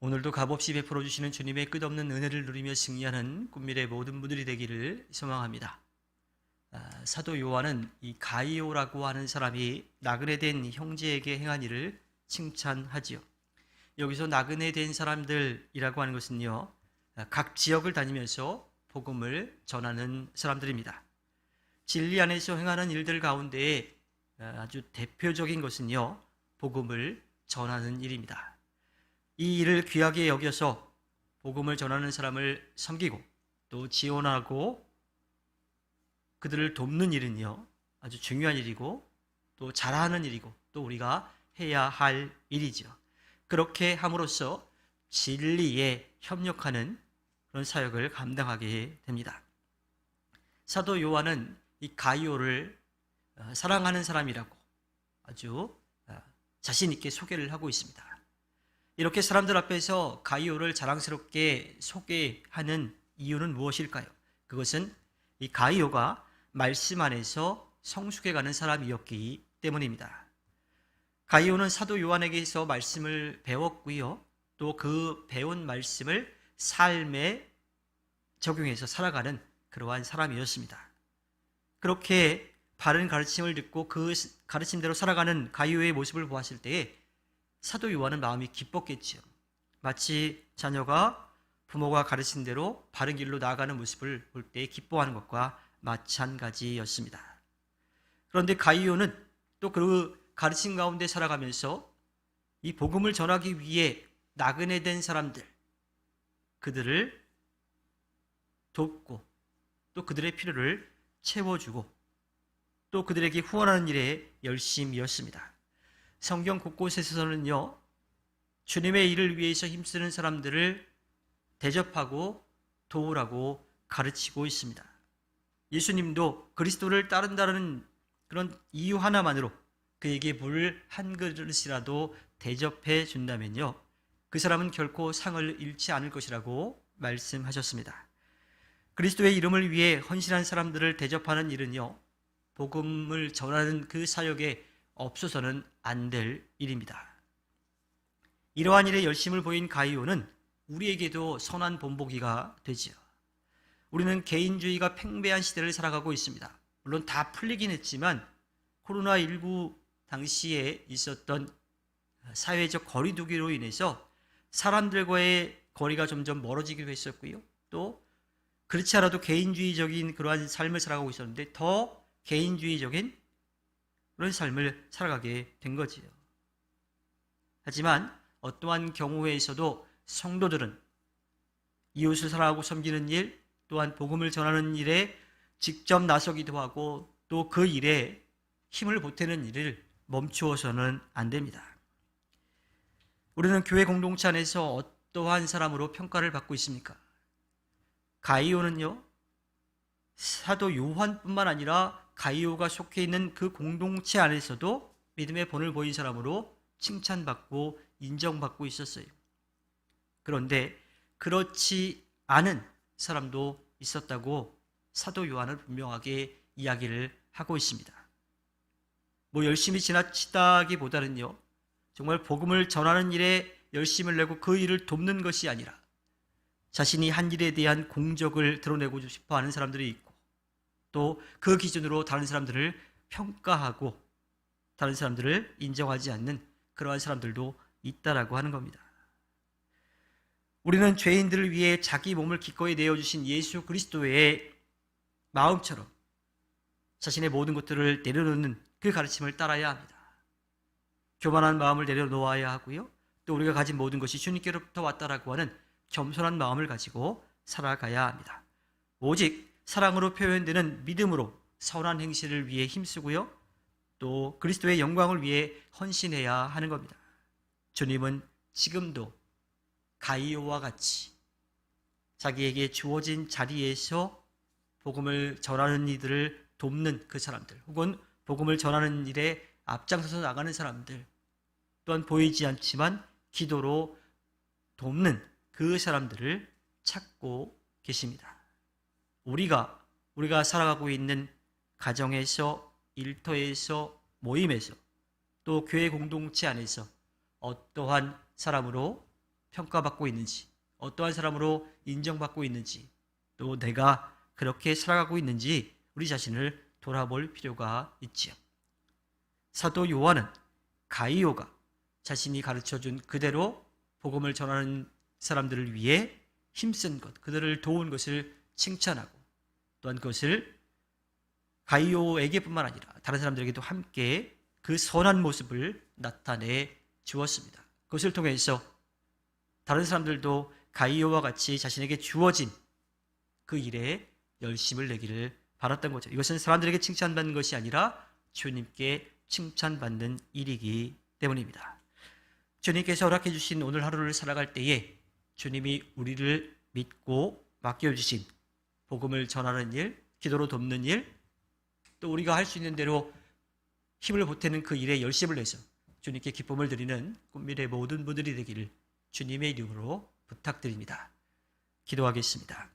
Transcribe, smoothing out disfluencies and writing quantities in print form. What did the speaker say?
오늘도 값없이 베풀어 주시는 주님의 끝없는 은혜를 누리며 승리하는 꿈미래 모든 분들이 되기를 소망합니다. 사도 요한은 이 가이오라고 하는 사람이 나그네 된 형제에게 행한 일을 칭찬하지요. 여기서 나그네 된 사람들이라고 하는 것은요, 각 지역을 다니면서 복음을 전하는 사람들입니다. 진리 안에서 행하는 일들 가운데 아주 대표적인 것은요, 복음을 전하는 일입니다. 이 일을 귀하게 여겨서 복음을 전하는 사람을 섬기고 또 지원하고 그들을 돕는 일은요, 아주 중요한 일이고 또 잘하는 일이고 또 우리가 해야 할 일이죠. 그렇게 함으로써 진리에 협력하는 그런 사역을 감당하게 됩니다. 사도 요한은 이 가이오를 사랑하는 사람이라고 아주 자신 있게 소개를 하고 있습니다. 이렇게 사람들 앞에서 가이오를 자랑스럽게 소개하는 이유는 무엇일까요? 그것은 이 가이오가 말씀 안에서 성숙해가는 사람이었기 때문입니다. 가이오는 사도 요한에게서 말씀을 배웠고요. 또 그 배운 말씀을 삶에 적용해서 살아가는 그러한 사람이었습니다. 그렇게 바른 가르침을 듣고 그 가르침대로 살아가는 가이오의 모습을 보았을 때에 사도 요한은 마음이 기뻤겠지요. 마치 자녀가 부모가 가르친 대로 바른 길로 나아가는 모습을 볼 때 기뻐하는 것과 마찬가지였습니다. 그런데 가이오는 또 그 가르침 가운데 살아가면서 이 복음을 전하기 위해 나그네 된 사람들, 그들을 돕고 또 그들의 필요를 채워주고 또 그들에게 후원하는 일에 열심이었습니다. 성경 곳곳에서는요, 주님의 일을 위해서 힘쓰는 사람들을 대접하고 도우라고 가르치고 있습니다. 예수님도 그리스도를 따른다는 그런 이유 하나만으로 그에게 물 한 그릇이라도 대접해 준다면요, 그 사람은 결코 상을 잃지 않을 것이라고 말씀하셨습니다. 그리스도의 이름을 위해 헌신한 사람들을 대접하는 일은요, 복음을 전하는 그 사역에 없어서는 안 될 일입니다. 이러한 일에 열심을 보인 가이오는 우리에게도 선한 본보기가 되지요. 우리는 개인주의가 팽배한 시대를 살아가고 있습니다. 물론 다 풀리긴 했지만 코로나19 당시에 있었던 사회적 거리두기로 인해서 사람들과의 거리가 점점 멀어지기도 했었고요. 또 그렇지 않아도 개인주의적인 그러한 삶을 살아가고 있었는데 더 개인주의적인 그런 삶을 살아가게 된 거지요. 하지만 어떠한 경우에서도 성도들은 이웃을 사랑하고 섬기는 일, 또한 복음을 전하는 일에 직접 나서기도 하고 또 그 일에 힘을 보태는 일을 멈추어서는 안 됩니다. 우리는 교회 공동체 안에서 어떠한 사람으로 평가를 받고 있습니까? 가이오는요, 사도 요한뿐만 아니라 가이오가 속해 있는 그 공동체 안에서도 믿음의 본을 보인 사람으로 칭찬받고 인정받고 있었어요. 그런데 그렇지 않은 사람도 있었다고 사도 요한은 분명하게 이야기를 하고 있습니다. 뭐 열심히 지나치다기보다는요, 정말 복음을 전하는 일에 열심을 내고 그 일을 돕는 것이 아니라 자신이 한 일에 대한 공적을 드러내고 싶어 하는 사람들이 있고 또 그 기준으로 다른 사람들을 평가하고 다른 사람들을 인정하지 않는 그러한 사람들도 있다라고 하는 겁니다. 우리는 죄인들을 위해 자기 몸을 기꺼이 내어주신 예수 그리스도의 마음처럼 자신의 모든 것들을 내려놓는 그 가르침을 따라야 합니다. 교만한 마음을 내려놓아야 하고요. 또 우리가 가진 모든 것이 주님께로부터 왔다라고 하는 겸손한 마음을 가지고 살아가야 합니다. 오직 사랑으로 표현되는 믿음으로 선한 행실을 위해 힘쓰고요. 또 그리스도의 영광을 위해 헌신해야 하는 겁니다. 주님은 지금도 가이오와 같이 자기에게 주어진 자리에서 복음을 전하는 이들을 돕는 그 사람들, 혹은 복음을 전하는 일에 앞장서서 나가는 사람들, 또한 보이지 않지만 기도로 돕는 그 사람들을 찾고 계십니다. 우리가 살아가고 있는 가정에서, 일터에서, 모임에서, 또 교회 공동체 안에서 어떠한 사람으로 평가받고 있는지, 어떠한 사람으로 인정받고 있는지, 또 내가 그렇게 살아가고 있는지 우리 자신을 돌아볼 필요가 있지요. 사도 요한은 가이오가 자신이 가르쳐준 그대로 복음을 전하는 사람들을 위해 힘쓴 것, 그들을 도운 것을 칭찬하고, 또한 그것을 가이오에게뿐만 아니라 다른 사람들에게도 함께 그 선한 모습을 나타내 주었습니다. 그것을 통해서 다른 사람들도 가이오와 같이 자신에게 주어진 그 일에 열심을 내기를 바랐던 거죠. 이것은 사람들에게 칭찬받는 것이 아니라 주님께 칭찬받는 일이기 때문입니다. 주님께서 허락해 주신 오늘 하루를 살아갈 때에 주님이 우리를 믿고 맡겨주신 복음을 전하는 일, 기도로 돕는 일, 또 우리가 할 수 있는 대로 힘을 보태는 그 일에 열심을 내서 주님께 기쁨을 드리는 꿈미래 모든 분들이 되기를 주님의 이름으로 부탁드립니다. 기도하겠습니다.